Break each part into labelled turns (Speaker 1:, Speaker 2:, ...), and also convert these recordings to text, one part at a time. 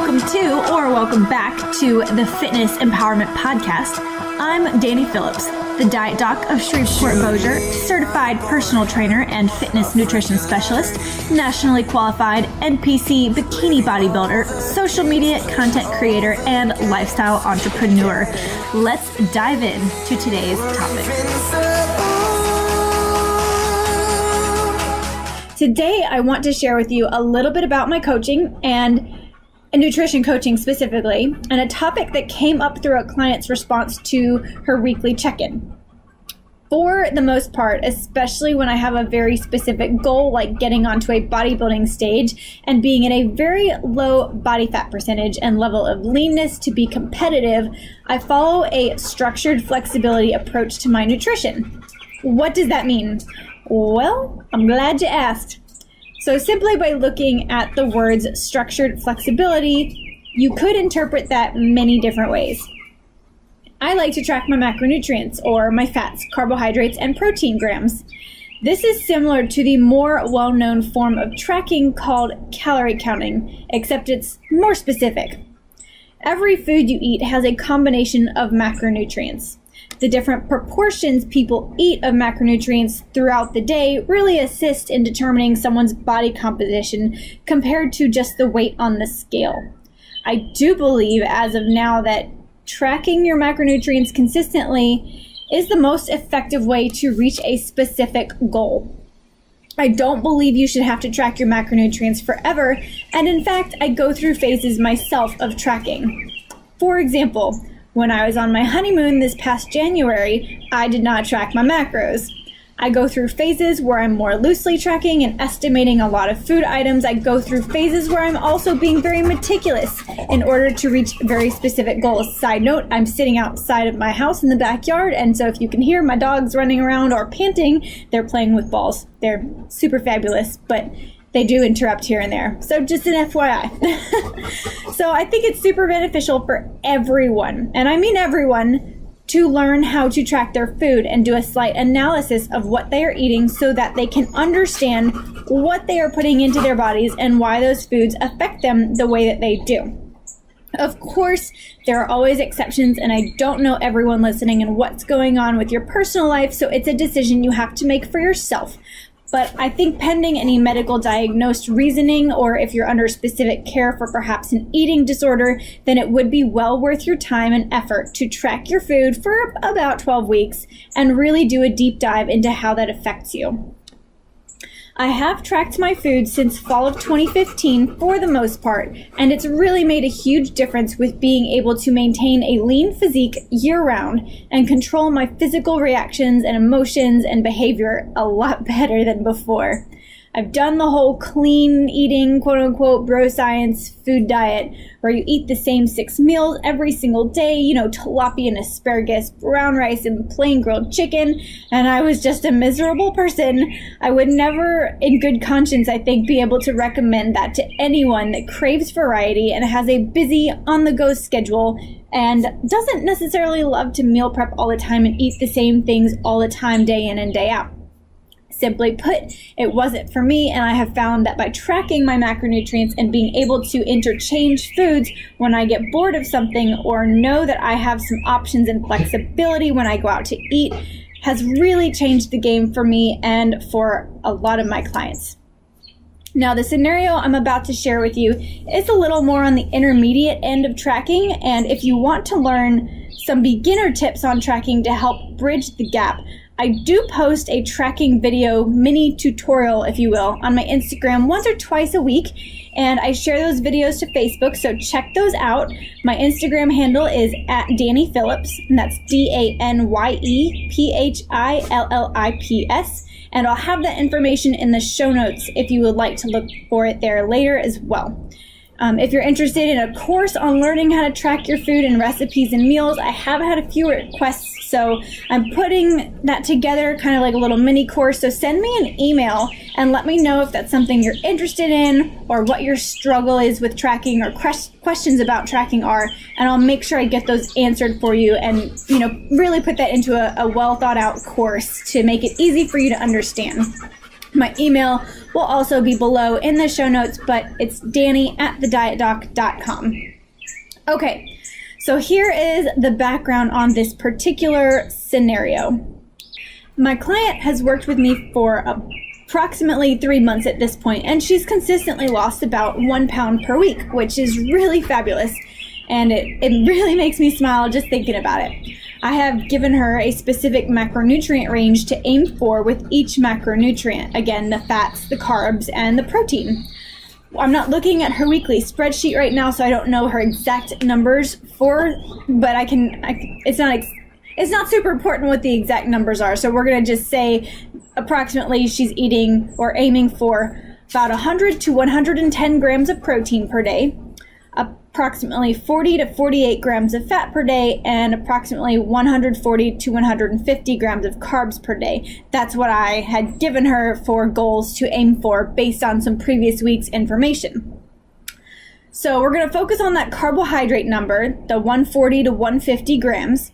Speaker 1: Welcome back to the Fitness Empowerment Podcast. I'm Danye Phillips, the diet doc of Shreveport Bossier, certified personal trainer and fitness nutrition specialist, nationally qualified NPC bikini bodybuilder, social media content creator, and lifestyle entrepreneur. Let's dive in to today's topic. Today, I want to share with you a little bit about my coaching and nutrition coaching specifically, and a topic that came up through a client's response to her weekly check-in. For the most part, especially when I have a very specific goal, like getting onto a bodybuilding stage and being at a very low body fat percentage and level of leanness to be competitive, I follow a structured flexibility approach to my nutrition. What does that mean? Well, I'm glad you asked. So simply by looking at the words structured flexibility, you could interpret that many different ways. I like to track my macronutrients, or my fats, carbohydrates, and protein grams. This is similar to the more well-known form of tracking called calorie counting, except it's more specific. Every food you eat has a combination of macronutrients. The different proportions people eat of macronutrients throughout the day really assist in determining someone's body composition compared to just the weight on the scale. I do believe as of now that tracking your macronutrients consistently is the most effective way to reach a specific goal. I don't believe you should have to track your macronutrients forever, and in fact, I go through phases myself of tracking. For example, when I was on my honeymoon this past January, I did not track my macros. I go through phases where I'm more loosely tracking and estimating a lot of food items. I go through phases where I'm also being very meticulous in order to reach very specific goals. Side note, I'm sitting outside of my house in the backyard, and so if you can hear my dogs running around or panting, they're playing with balls. They're super fabulous, but they do interrupt here and there. So just an FYI. So I think it's super beneficial for everyone, and I mean everyone, to learn how to track their food and do a slight analysis of what they are eating so that they can understand what they are putting into their bodies and why those foods affect them the way that they do. Of course, there are always exceptions, and I don't know everyone listening and what's going on with your personal life, so it's a decision you have to make for yourself. But I think pending any medical diagnosed reasoning, or if you're under specific care for perhaps an eating disorder, then it would be well worth your time and effort to track your food for about 12 weeks and really do a deep dive into how that affects you. I have tracked my food since fall of 2015 for the most part, and it's really made a huge difference with being able to maintain a lean physique year-round and control my physical reactions and emotions and behavior a lot better than before. I've done the whole clean eating, quote-unquote, bro science food diet where you eat the same 6 meals every single day, tilapia and asparagus, brown rice and plain grilled chicken, and I was just a miserable person. I would never, in good conscience, I think, be able to recommend that to anyone that craves variety and has a busy, on-the-go schedule and doesn't necessarily love to meal prep all the time and eat the same things all the time, day in and day out. Simply put, it wasn't for me, and I have found that by tracking my macronutrients and being able to interchange foods when I get bored of something or know that I have some options and flexibility when I go out to eat has really changed the game for me and for a lot of my clients. Now, the scenario I'm about to share with you is a little more on the intermediate end of tracking, and if you want to learn some beginner tips on tracking to help bridge the gap, I do post a tracking video mini tutorial, if you will, on my Instagram once or twice a week, and I share those videos to Facebook, so check those out. My Instagram handle is @Danye Phillips, and that's DANYEPHILLIPS, and I'll have that information in the show notes if you would like to look for it there later as well. If you're interested in a course on learning how to track your food and recipes and meals, I have had a few requests, so I'm putting that together kind of like a little mini course. So send me an email and let me know if that's something you're interested in or what your struggle is with tracking or questions about tracking are, and I'll make sure I get those answered for you and, really put that into a well thought out course to make it easy for you to understand. My email will also be below in the show notes, but it's Danye@thedietdoc.com. Okay, so here is the background on this particular scenario. My client has worked with me for approximately 3 months at this point, and she's consistently lost about 1 pound per week, which is really fabulous. And it really makes me smile just thinking about it. I have given her a specific macronutrient range to aim for with each macronutrient. Again, the fats, the carbs, and the protein. I'm not looking at her weekly spreadsheet right now, so I don't know her exact numbers but it's not super important what the exact numbers are. So we're going to just say approximately she's eating or aiming for about 100 to 110 grams of protein per day, approximately 40 to 48 grams of fat per day, and approximately 140 to 150 grams of carbs per day. That's what I had given her for goals to aim for based on some previous week's information. So we're going to focus on that carbohydrate number, the 140 to 150 grams.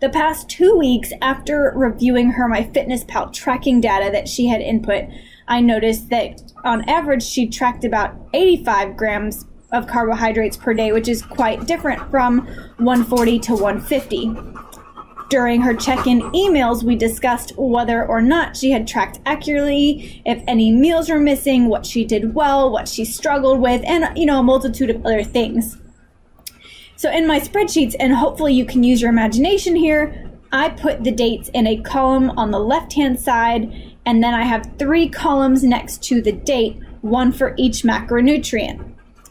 Speaker 1: The past 2 weeks after reviewing her MyFitnessPal tracking data that she had input, I noticed that on average she tracked about 85 grams of carbohydrates per day, which is quite different from 140 to 150. During her check-in emails, we discussed whether or not she had tracked accurately, if any meals were missing, what she did well, what she struggled with, and a multitude of other things. So in my spreadsheets, and hopefully you can use your imagination here, I put the dates in a column on the left-hand side, and then I have 3 columns next to the date, one for each macronutrient.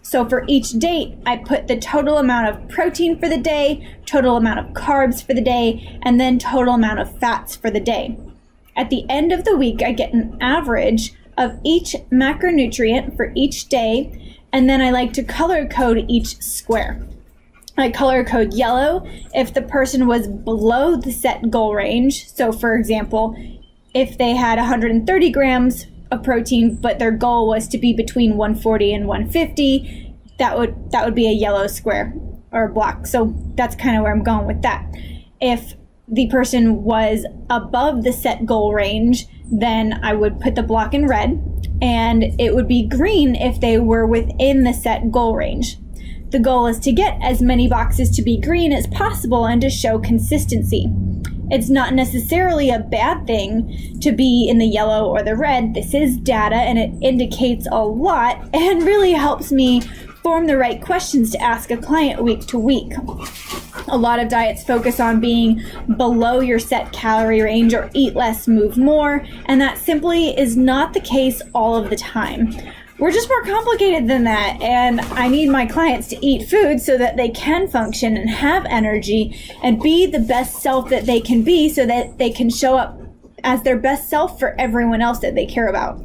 Speaker 1: So for each date, I put the total amount of protein for the day, total amount of carbs for the day, and then total amount of fats for the day. At the end of the week, I get an average of each macronutrient for each day, and then I like to color code each square. I color code yellow if the person was below the set goal range. So for example, if they had 130 grams of protein, but their goal was to be between 140 and 150, that would be a yellow square or block. So that's kind of where I'm going with that. If the person was above the set goal range, then I would put the block in red, and it would be green if they were within the set goal range. The goal is to get as many boxes to be green as possible and to show consistency. It's not necessarily a bad thing to be in the yellow or the red. This is data, and it indicates a lot and really helps me form the right questions to ask a client week to week. A lot of diets focus on being below your set calorie range or eat less, move more, and that simply is not the case all of the time. We're just more complicated than that, and I need my clients to eat food so that they can function and have energy and be the best self that they can be so that they can show up as their best self for everyone else that they care about.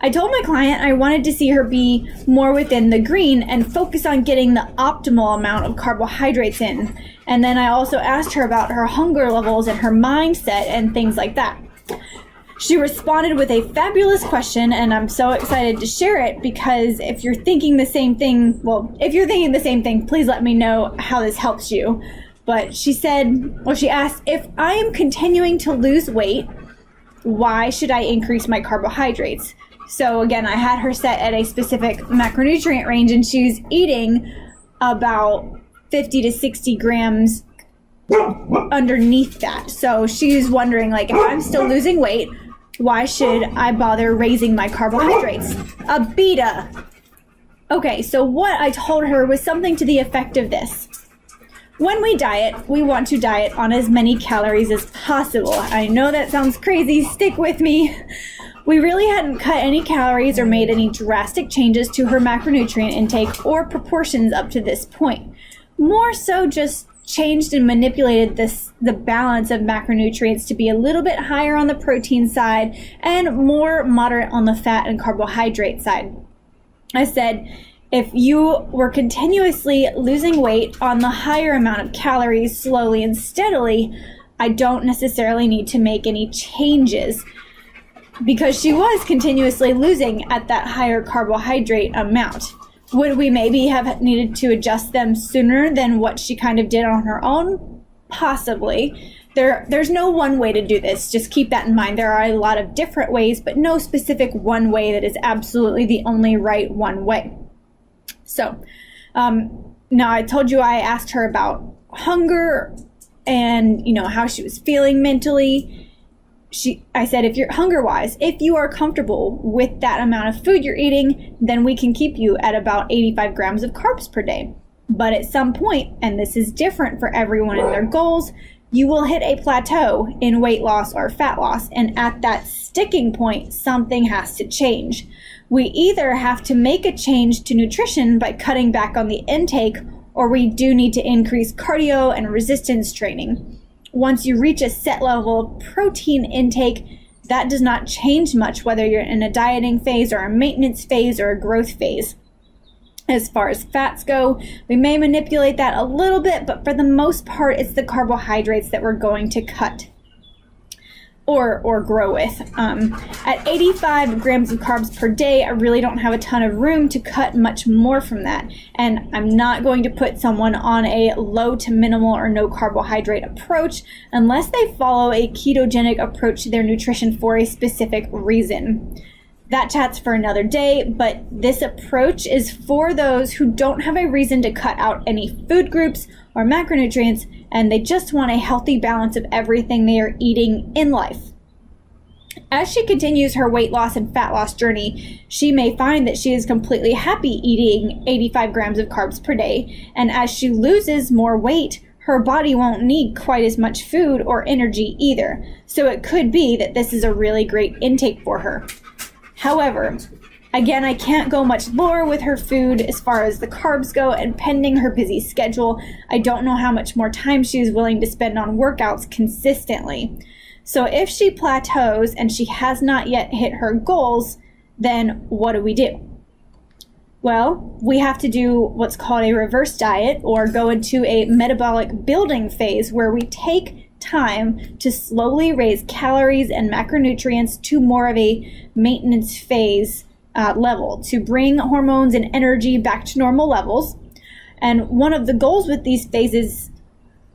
Speaker 1: I told my client I wanted to see her be more within the green and focus on getting the optimal amount of carbohydrates in. And then I also asked her about her hunger levels and her mindset and things like that. She responded with a fabulous question, and I'm so excited to share it because if you're thinking the same thing, please let me know how this helps you. But she asked, if I am continuing to lose weight, why should I increase my carbohydrates? So again, I had her set at a specific macronutrient range, and she was eating about 50 to 60 grams underneath that. So she was wondering, if I'm still losing weight, why should I bother raising my carbohydrates? A beta. Okay, so what I told her was something to the effect of this. When we diet, we want to diet on as many calories as possible. I know that sounds crazy, stick with me. We really hadn't cut any calories or made any drastic changes to her macronutrient intake or proportions up to this point. More so just changed and manipulated the balance of macronutrients to be a little bit higher on the protein side and more moderate on the fat and carbohydrate side. I said, if you were continuously losing weight on the higher amount of calories slowly and steadily, I don't necessarily need to make any changes, because she was continuously losing at that higher carbohydrate amount. Would we maybe have needed to adjust them sooner than what she kind of did on her own? Possibly. There's no one way to do this. Just keep that in mind. There are a lot of different ways, but no specific one way that is absolutely the only right one way. So now I told you I asked her about hunger and, how she was feeling mentally. I said, if you're hunger-wise, if you are comfortable with that amount of food you're eating, then we can keep you at about 85 grams of carbs per day. But at some point, and this is different for everyone in their goals, you will hit a plateau in weight loss or fat loss. And at that sticking point, something has to change. We either have to make a change to nutrition by cutting back on the intake, or we do need to increase cardio and resistance training. Once you reach a set level of protein intake, that does not change much whether you're in a dieting phase or a maintenance phase or a growth phase. As far as fats go, we may manipulate that a little bit, but for the most part, it's the carbohydrates that we're going to cut or grow with. At 85 grams of carbs per day, I really don't have a ton of room to cut much more from that. And I'm not going to put someone on a low to minimal or no carbohydrate approach unless they follow a ketogenic approach to their nutrition for a specific reason. That chat's for another day, but this approach is for those who don't have a reason to cut out any food groups or macronutrients, and they just want a healthy balance of everything they are eating in life. As she continues her weight loss and fat loss journey, she may find that she is completely happy eating 85 grams of carbs per day, and as she loses more weight, her body won't need quite as much food or energy either. So it could be that this is a really great intake for her. However, again, I can't go much lower with her food as far as the carbs go, and pending her busy schedule, I don't know how much more time she is willing to spend on workouts consistently. So if she plateaus and she has not yet hit her goals, then what do we do? Well, we have to do what's called a reverse diet, or go into a metabolic building phase where we take time to slowly raise calories and macronutrients to more of a maintenance phase level to bring hormones and energy back to normal levels. And one of the goals with these phases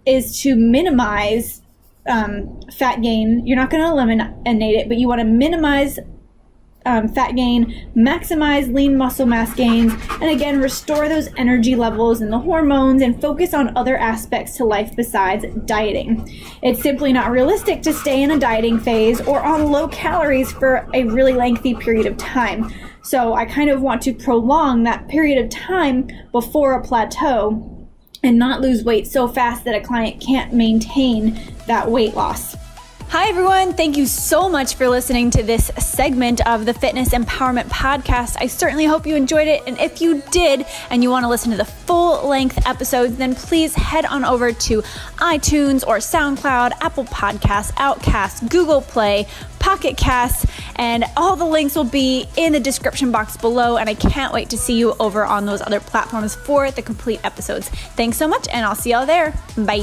Speaker 1: is to minimize fat gain. You're not going to eliminate it, but you want to minimize fat gain, maximize lean muscle mass gains, and again, restore those energy levels and the hormones and focus on other aspects to life besides dieting. It's simply not realistic to stay in a dieting phase or on low calories for a really lengthy period of time. So I kind of want to prolong that period of time before a plateau and not lose weight so fast that a client can't maintain that weight loss.
Speaker 2: Hi, everyone. Thank you so much for listening to this segment of the Fitness Empowerment Podcast. I certainly hope you enjoyed it. And if you did and you want to listen to the full-length episodes, then please head on over to iTunes or SoundCloud, Apple Podcasts, Outcast, Google Play, Pocket Casts, and all the links will be in the description box below. And I can't wait to see you over on those other platforms for the complete episodes. Thanks so much, and I'll see y'all there. Bye.